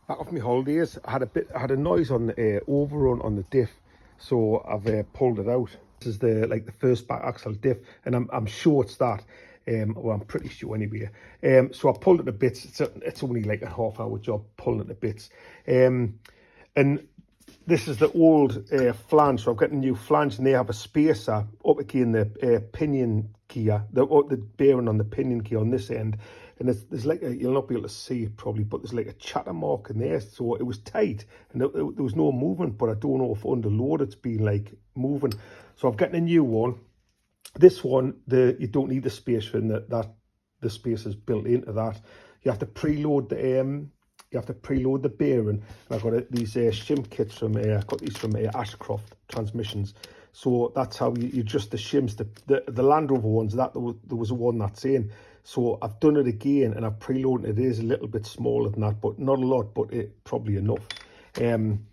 Back off my holidays, I had a noise on the overrun on the diff, so I've pulled it out. This is the first back axle diff, and I'm sure it's that. Well, I'm pretty sure anyway. So I pulled it to bits. It's only like a half-hour job pulling it to bits. And this is the old flange, so I've got a new flange, and they have a spacer up again the pinion gear, the bearing on the pinion gear on this end. And there's like you'll not be able to see it probably, but there's like a chatter mark in there. So it was tight and there was no movement, but I don't know if under load it's been like moving. So I've got a new one. This one, you don't need the spacer in the spacer is built into that. You have to preload the bearing. And I've got these shim kits from I got these from Ashcroft transmissions. So that's how you adjust the shims. The Land Rover ones, there was a one that's in. So I've done it again and I've preloaded it. It is a little bit smaller than that, but not a lot, but it probably enough. And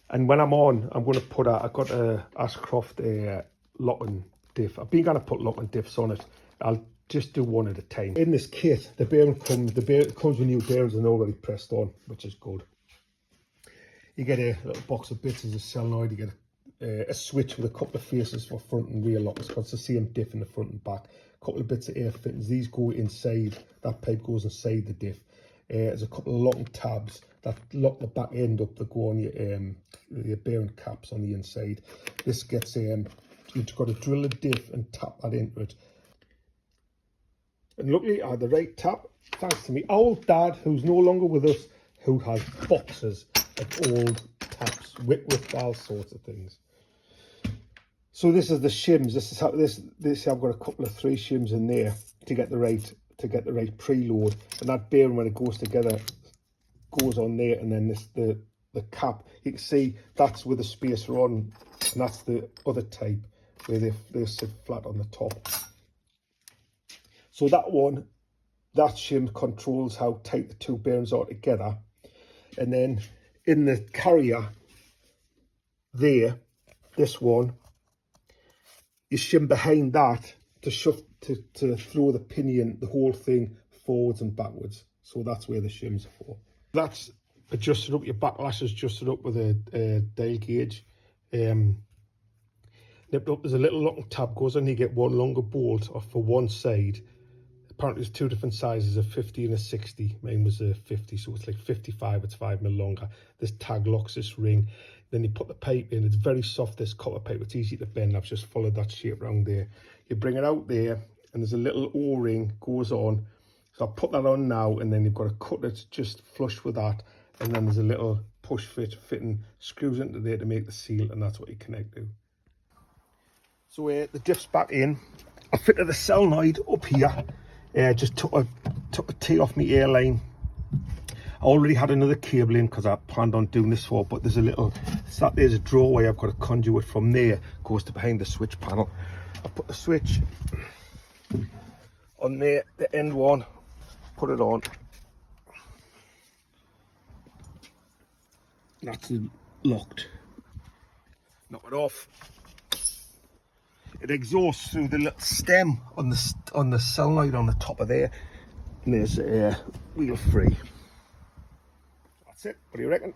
when I'm going to put I've got a Ashcroft locking diff. I've been going to put locking diffs on it. I'll just do one at a time. In this kit, the bearing comes with new bearings and already pressed on, which is good. You get a little box of bits as a solenoid. You get a switch with a couple of faces for front and rear lockers, because it's the same diff in the front and back. A couple of bits of air fittings. These go inside. That pipe goes inside the diff. There's a couple of locking tabs that lock the back end up that go on your bearing caps on the inside. This gets you've got to drill a diff and tap that into it. And luckily I had the right tap, thanks to me old dad, who's no longer with us, who has boxes of old taps with all sorts of things. So this is the shims. This is how this I've got a couple of 3 shims in there to get the right preload, and that bearing when it goes together goes on there, and then the cap, you can see that's with the spacer on, and that's the other type where they sit flat on the top. So that shim controls how tight the 2 bearings are together. And then in the carrier there, this one, you shim behind that to throw the pinion, the whole thing forwards and backwards. So that's where the shims are for. That's adjusted up, your backlash is adjusted up with a dial gauge. Nipped up, there's a little locking tab goes on, you get one longer bolt off for one side. Apparently there's 2 different sizes, a 50 and a 60. Mine was a 50, so it's like 55, it's 5 mil longer. This tag locks this ring. Then you put the pipe in. It's very soft, this copper pipe. It's easy to bend. I've just followed that shape around there. You bring it out there, and there's a little O-ring goes on. So I'll put that on now, and then you've got to cut it just flush with that. And then there's a little push fitting screws into there to make the seal, and that's what you connect to. So the diff's back in. I fitted the solenoid up here. Just took a T off my airline. I already had another cable in because I planned on doing this for, but there's a drawway. I've got a conduit from there, goes to behind the switch panel. I put the switch on there, the end one, put it on. That's locked. Knock it off. It exhausts through the little stem on the solenoid on the top of there, and there's wheel free. That's it. What do you reckon?